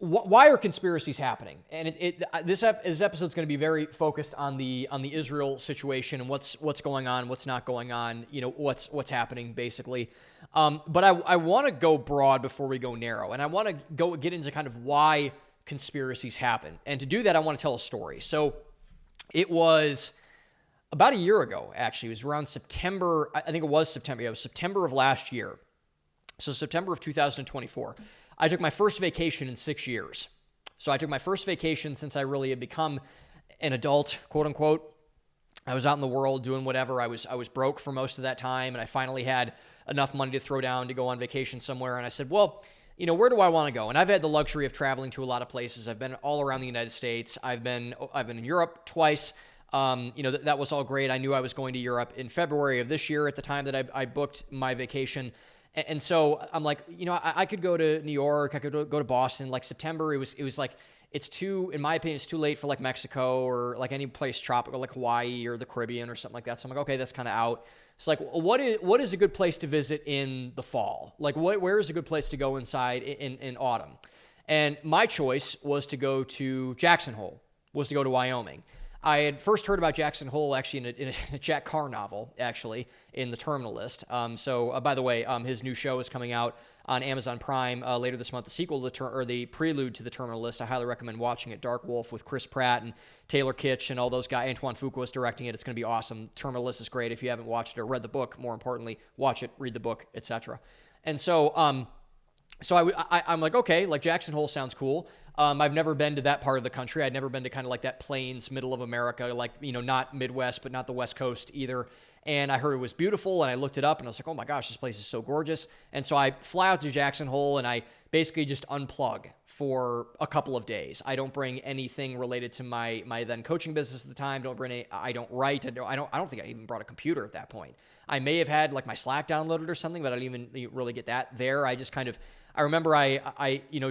why are conspiracies happening? And this episode is going to be very focused on the Israel situation and what's going on, what's not going on, what's happening basically. But I want to go broad before we go narrow, and I want to get into kind of why conspiracies happen. And to do that, I want to tell a story. So it was about a year ago, actually. It was around September. I think it was September. Yeah, it was September of last year. So September of 2024. I took my first vacation in 6 years. So I took my first vacation since I really had become an adult, quote unquote. I was out in the world doing whatever. I was broke for most of that time, and I finally had enough money to throw down to go on vacation somewhere. And I said, well, where do I want to go? And I've had the luxury of traveling to a lot of places. I've been all around the United States. I've been in Europe twice. That was all great. I knew I was going to Europe in February of this year at the time that I booked my vacation. And so I'm like, I could go to New York. I could go to Boston. Like September, it was like, it's too, in my opinion, it's too late for like Mexico or like any place tropical, like Hawaii or the Caribbean or something like that. So I'm like, okay, that's kind of out. It's like, what is a good place to visit in the fall? Like, where is a good place to go inside in autumn? And my choice was to go to Jackson Hole, was to go to Wyoming. I had first heard about Jackson Hole actually in a Jack Carr novel, actually, in The Terminal List. By the way, his new show is coming out on Amazon Prime later this month, the sequel to the prelude to The Terminal List. I highly recommend watching it. Dark Wolf with Chris Pratt and Taylor Kitsch and all those guys. Antoine Fuqua is directing it. It's going to be awesome. Terminal List is great. If you haven't watched it or read the book, more importantly, watch it, read the book, etc. And so, I'm like, okay, like Jackson Hole sounds cool. I've never been to that part of the country. I'd never been to kind of like that plains, middle of America, like, not Midwest, but not the West Coast either. And I heard it was beautiful, and I looked it up, and I was like, oh my gosh, this place is so gorgeous. And so I fly out to Jackson Hole, and I basically just unplug for a couple of days. I don't bring anything related to my then coaching business at the time. I don't write. I don't think I even brought a computer at that point. I may have had like my Slack downloaded or something, but I didn't even really get that there. I just kind of, I remember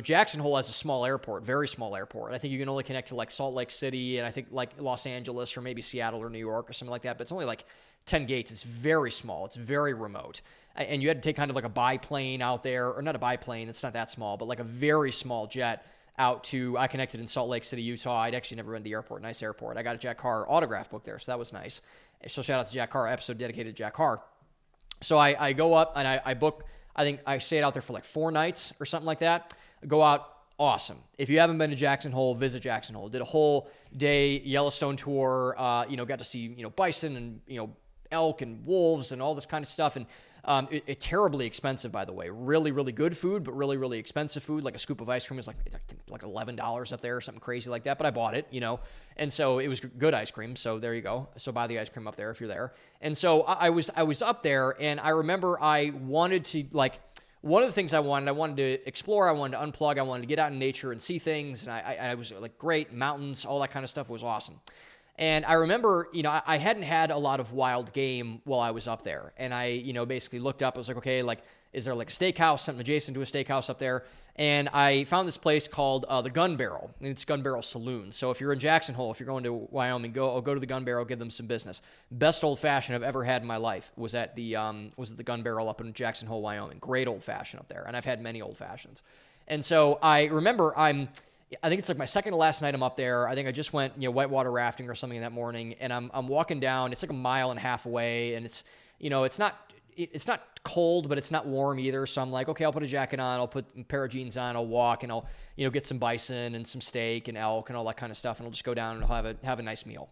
Jackson Hole has a small airport, very small airport. I think you can only connect to like Salt Lake City and I think like Los Angeles or maybe Seattle or New York or something like that. But it's only like 10 gates. It's very small. It's very remote. And you had to take kind of like a biplane out there, or not a biplane. It's not that small, but like a very small jet out to, I connected in Salt Lake City, Utah. I'd actually never been to the airport. Nice airport. I got a Jack Carr autograph book there. So that was nice. So shout out to Jack Carr, episode dedicated to Jack Carr. So I go up and I book, I think I stayed out there for like 4 nights or something like that. Go out, awesome. If you haven't been to Jackson Hole, visit Jackson Hole. Did a whole day Yellowstone tour, got to see, bison and, elk and wolves and all this kind of stuff. And it terribly expensive, by the way. Really, really good food, but really, really expensive food. Like a scoop of ice cream was like $11 up there or something crazy like that. But I bought it, and so it was good ice cream. So there you go. So buy the ice cream up there if you're there. And so I was up there, and I remember I wanted to one of the things I wanted to explore. I wanted to unplug. I wanted to get out in nature and see things. And I was like, great, mountains, all that kind of stuff was awesome. And I remember, I hadn't had a lot of wild game while I was up there. And I, basically looked up. I was like, okay, like, is there like a steakhouse, something adjacent to a steakhouse up there? And I found this place called the Gun Barrel. And it's Gun Barrel Saloon. So if you're in Jackson Hole, if you're going to Wyoming, go to the Gun Barrel, give them some business. Best old fashioned I've ever had in my life was at the Gun Barrel up in Jackson Hole, Wyoming. Great old fashioned up there. And I've had many old fashions. And so I remember I think it's like my second to last night I'm up there. I think I just went, whitewater rafting or something that morning, and I'm walking down. It's like 1.5 miles away, and it's, it's not cold, but it's not warm either. So I'm like, okay, I'll put a jacket on, I'll put a pair of jeans on, I'll walk, and I'll, get some bison and some steak and elk and all that kind of stuff, and I'll just go down and I'll have a nice meal.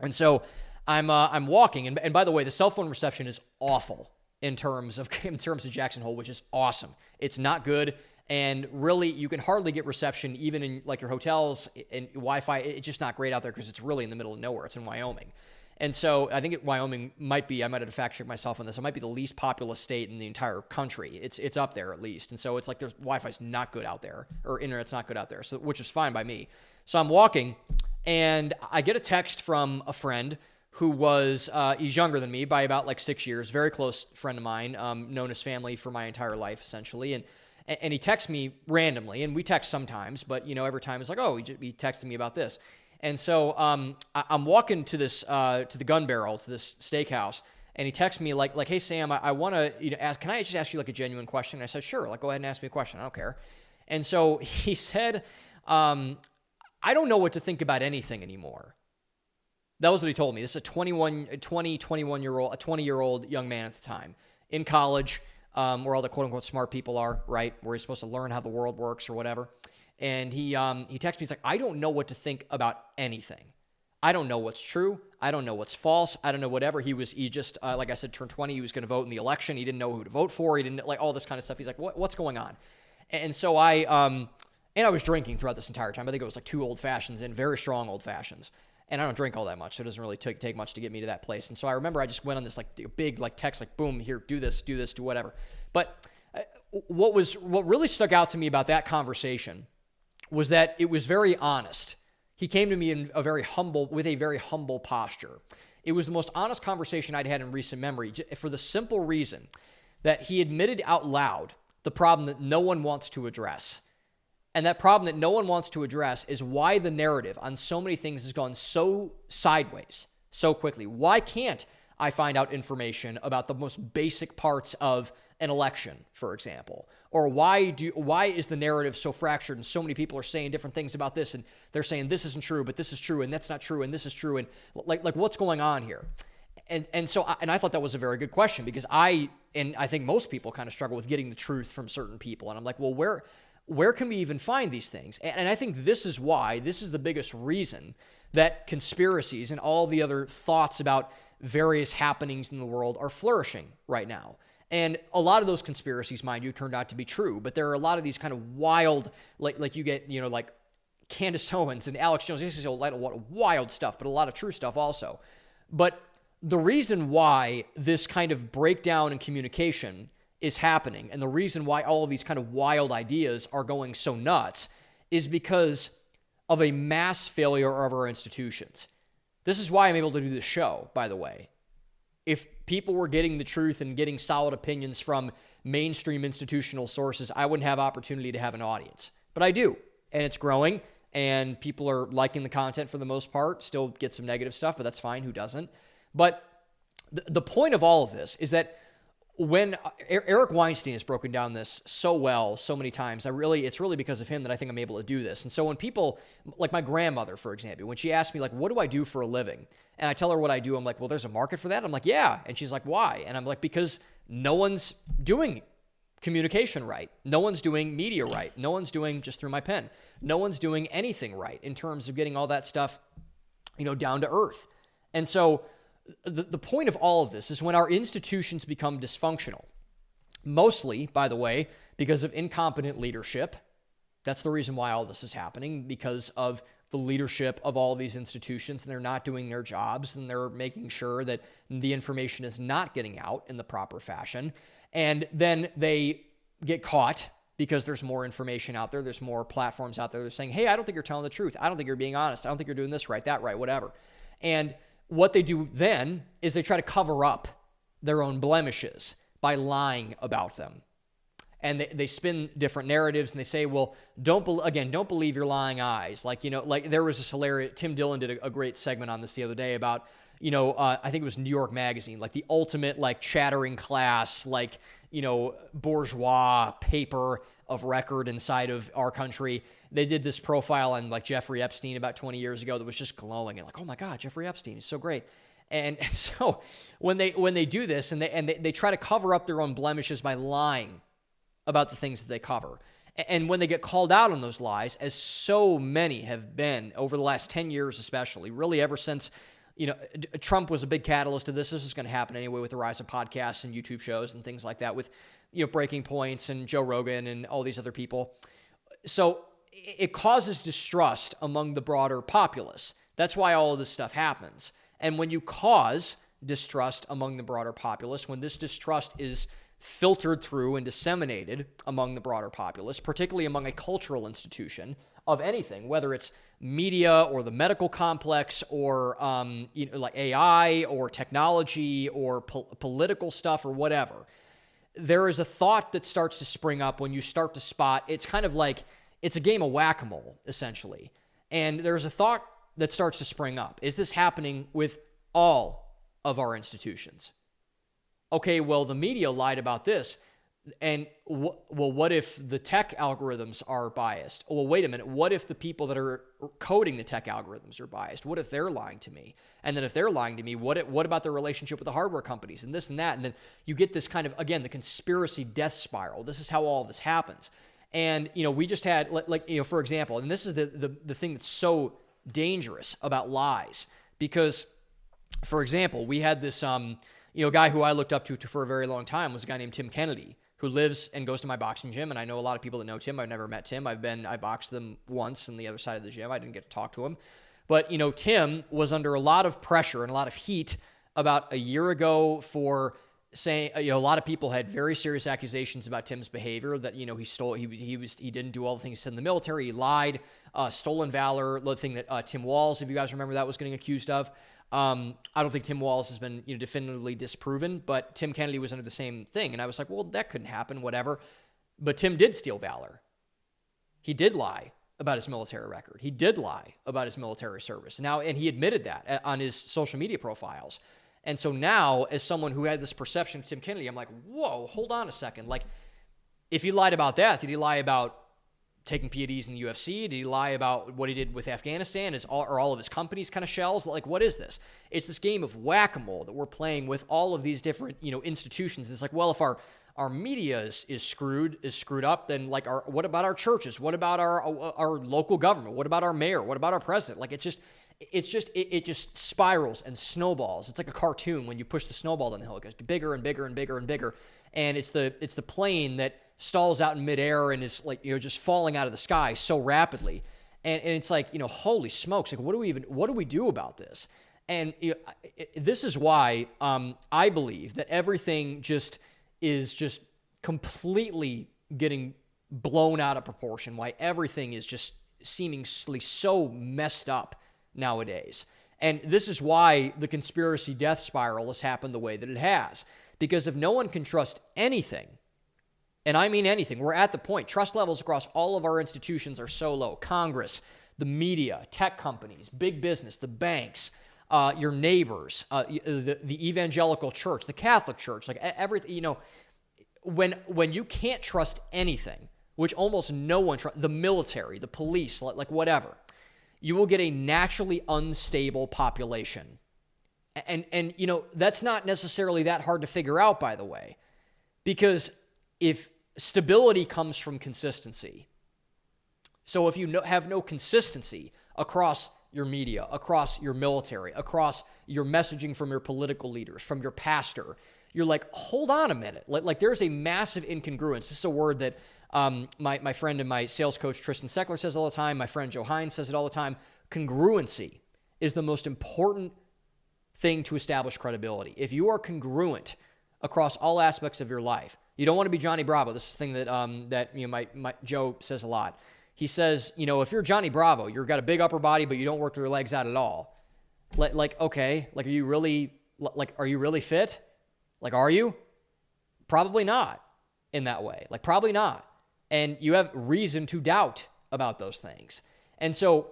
And so I'm walking, and by the way, the cell phone reception is awful in terms of Jackson Hole, which is awesome. It's not good. And really, you can hardly get reception even in like your hotels and Wi-Fi. It's just not great out there because it's really in the middle of nowhere. It's in Wyoming. And so I think Wyoming I might have to fact check myself on this. It might be the least populous state in the entire country. It's up there at least. And so it's like there's Wi-Fi's not good out there, or internet's not good out there, so which is fine by me. So I'm walking, and I get a text from a friend who was, he's younger than me by about like 6 years, very close friend of mine, known as family for my entire life, essentially. And he texts me randomly, and we text sometimes, but, every time it's like, oh, he texted me about this. And so I'm walking to this, to the Gun Barrel, to this steakhouse, and he texts me like, hey, Sam, I want to ask, can I just ask you like a genuine question? And I said, sure, like, go ahead and ask me a question. I don't care. And so he said, I don't know what to think about anything anymore. That was what he told me. This is a 20-year-old young man at the time in college, where all the quote unquote smart people are, right? Where he's supposed to learn how the world works or whatever. And he texted me, he's like, I don't know what to think about anything. I don't know what's true. I don't know what's false. I don't know whatever. He just, like I said, turned 20. He was going to vote in the election. He didn't know who to vote for. He didn't like all this kind of stuff. He's like, what's going on? And so I was drinking throughout this entire time. I think it was like 2 old fashions and very strong old fashions. And I don't drink all that much, so it doesn't really take much to get me to that place. And so I remember I just went on this like big like text, like boom, here, do this, do whatever. But what really stuck out to me about that conversation was that it was very honest. He came to me with a very humble posture. It was the most honest conversation I'd had in recent memory, for the simple reason that he admitted out loud the problem that no one wants to address. And that problem that no one wants to address is why the narrative on so many things has gone so sideways so quickly. Why can't I find out information about the most basic parts of an election, for example? Or why is the narrative so fractured and so many people are saying different things about this, and they're saying this isn't true, but this is true, and that's not true, and this is true, and like what's going on here? And so I thought that was a very good question, because I think most people kind of struggle with getting the truth from certain people. And I'm like, well, where can we even find these things? And I think this is the biggest reason that conspiracies and all the other thoughts about various happenings in the world are flourishing right now. And a lot of those conspiracies, mind you, turned out to be true, but there are a lot of these kind of wild, like you get, like Candace Owens and Alex Jones. This is a lot of wild stuff, but a lot of true stuff also. But the reason why this kind of breakdown in communication is happening, and the reason why all of these kind of wild ideas are going so nuts, is because of a mass failure of our institutions. This is why I'm able to do this show, by the way. If people were getting the truth and getting solid opinions from mainstream institutional sources, I wouldn't have opportunity to have an audience. But I do, and it's growing, and people are liking the content for the most part. Still get some negative stuff, but that's fine. Who doesn't? But the point of all of this is that when Eric Weinstein has broken down this so well, so many times, it's really because of him that I think I'm able to do this. And so when people, like my grandmother, for example, when she asks me, like, what do I do for a living? And I tell her what I do, I'm like, well, there's a market for that? I'm like, yeah. And she's like, why? And I'm like, because no one's doing communication right. No one's doing media right. No one's doing, just through my pen, no one's doing anything right in terms of getting all that stuff, down to earth. And so the point of all of this is when our institutions become dysfunctional, mostly, by the way, because of incompetent leadership. That's the reason why all this is happening, because of the leadership of all these institutions, and they're not doing their jobs, and they're making sure that the information is not getting out in the proper fashion. And then they get caught because there's more information out there. There's more platforms out there. They're saying, hey, I don't think you're telling the truth. I don't think you're being honest. I don't think you're doing this right, that right, whatever. And what they do then is they try to cover up their own blemishes by lying about them. And they spin different narratives, and they say, well, don't believe your lying eyes. Like there was this hilarious, Tim Dillon did a great segment on this the other day about, I think it was New York Magazine, like the ultimate, like chattering class, like, bourgeois paper of record inside of our country. They did this profile on like Jeffrey Epstein about 20 years ago that was just glowing and like, oh my God, Jeffrey Epstein is so great. And so when they do this and they try to cover up their own blemishes by lying about the things that they cover. And when they get called out on those lies, as so many have been over the last 10 years especially, really ever since, Trump was a big catalyst to this. This is going to happen anyway with the rise of podcasts and YouTube shows and things like that with, Breaking Points and Joe Rogan and all these other people. So it causes distrust among the broader populace. That's why all of this stuff happens. And when you cause distrust among the broader populace, when this distrust is filtered through and disseminated among the broader populace, particularly among a cultural institution of anything, whether it's media or the medical complex or like AI or technology or political stuff or whatever, there is a thought that starts to spring up when you start to spot. It's kind of like it's a game of whack-a-mole, essentially. And there's a thought that starts to spring up. Is this happening with all of our institutions? Okay, well, the media lied about this. well, what if the tech algorithms are biased? Well, wait a minute. What if the people that are coding the tech algorithms are biased? What if they're lying to me? And then if they're lying to me, what about their relationship with the hardware companies and this and that? And then you get this kind of, again, the conspiracy death spiral. This is how all of this happens. And, we just had, for example, and this is the thing that's so dangerous about lies, because, for example, we had this, guy who I looked up to for a very long time was a guy named Tim Kennedy, who lives and goes to my boxing gym. And I know a lot of people that know Tim. I've never met Tim. I boxed them once on the other side of the gym. I didn't get to talk to him. But, Tim was under a lot of pressure and a lot of heat about a year ago for saying, a lot of people had very serious accusations about Tim's behavior, that, he stole, he didn't do all the things he said in the military. He lied, stolen valor, the thing that Tim Walz, if you guys remember, that was getting accused of. I don't think Tim Walz has been definitively disproven, but Tim Kennedy was under the same thing. And I was like, well, that couldn't happen, whatever. But Tim did steal valor. He did lie about his military record. He did lie about his military service. And he admitted that on his social media profiles. And so now, as someone who had this perception of Tim Kennedy, I'm like, whoa, hold on a second. Like, if he lied about that, did he lie about taking PEDs in the UFC? Did he lie about what he did with Afghanistan? Are all of his companies kind of shells? Like, what is this? It's this game of whack-a-mole that we're playing with all of these different, institutions. It's like, well, if our media is screwed up, then like, what about our churches? What about our local government? What about our mayor? What about our president? Like, it just spirals and snowballs. It's like a cartoon when you push the snowball down the hill. It goes bigger and bigger and bigger and bigger. And it's the plane that stalls out in midair and is like, just falling out of the sky so rapidly. And it's like, holy smokes, like what do we do about this? And this is why I believe that everything is just completely getting blown out of proportion, why everything is just seemingly so messed up nowadays. And this is why the conspiracy death spiral has happened the way that it has. Because if no one can trust anything, and I mean anything, we're at the point, trust levels across all of our institutions are so low. Congress, the media, tech companies, big business, the banks, your neighbors, the evangelical church, the Catholic Church, like everything, when you can't trust anything, which almost no one trusts, the military, the police, like whatever, you will get a naturally unstable population. And that's not necessarily that hard to figure out, by the way, because if stability comes from consistency, so if you have no consistency across your media, across your military, across your messaging from your political leaders, from your pastor, you're like, hold on a minute. Like there's a massive incongruence. This is a word that my friend and my sales coach, Tristan Seckler, says all the time. My friend Joe Hines says it all the time. Congruency is the most important thing to establish credibility. If you are congruent across all aspects of your life, you don't want to be Johnny Bravo. This is the thing that my Joe says a lot. He says, if you're Johnny Bravo, you've got a big upper body, but you don't work your legs out at all. Okay, are you really fit? Are you? Probably not in that way. Probably not. And you have reason to doubt about those things. And so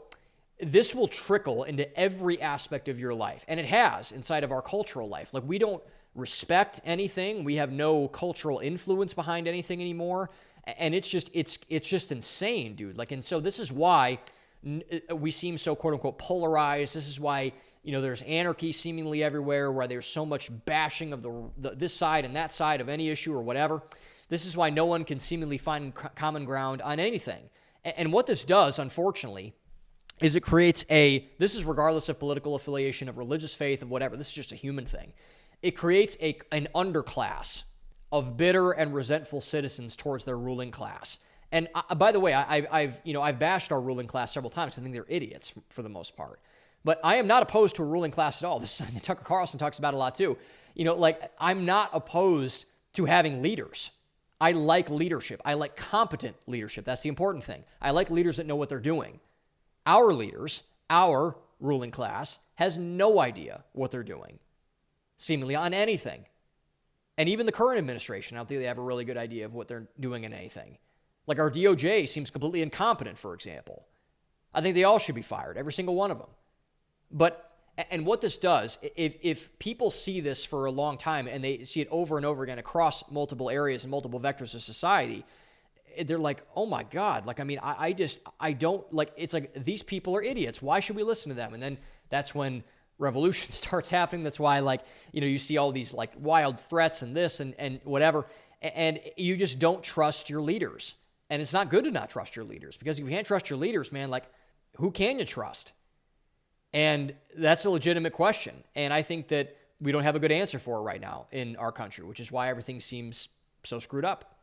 this will trickle into every aspect of your life. And it has inside of our cultural life. We don't respect anything. We have no cultural influence behind anything anymore. And it's just insane, dude. And so this is why we seem so quote unquote polarized. This is why, there's anarchy seemingly everywhere, where there's so much bashing of this side and that side of any issue or whatever. This is why no one can seemingly find common ground on anything. And what this does, unfortunately, is it creates this is regardless of political affiliation, of religious faith, of whatever. This is just a human thing. It creates an underclass of bitter and resentful citizens towards their ruling class. And by the way, I've bashed our ruling class several times. I think they're idiots for the most part. But I am not opposed to a ruling class at all. This is, Tucker Carlson talks about it a lot too. I'm not opposed to having leaders. I like leadership. I like competent leadership. That's the important thing. I like leaders that know what they're doing. Our leaders, our ruling class, has no idea what they're doing, seemingly on anything. And even the current administration, I don't think they have a really good idea of what they're doing in anything. Our DOJ seems completely incompetent, for example. I think they all should be fired, every single one of them. But And what this does, if people see this for a long time and they see it over and over again across multiple areas and multiple vectors of society, they're like, oh my God. Like, I mean, I don't like, it's like, these people are idiots. Why should we listen to them? And then that's when revolution starts happening. That's why, like, you see all these like wild threats and this and whatever. And you just don't trust your leaders. And it's not good to not trust your leaders, because if you can't trust your leaders, man, like, who can you trust? And that's a legitimate question. And I think that we don't have a good answer for it right now in our country, which is why everything seems so screwed up.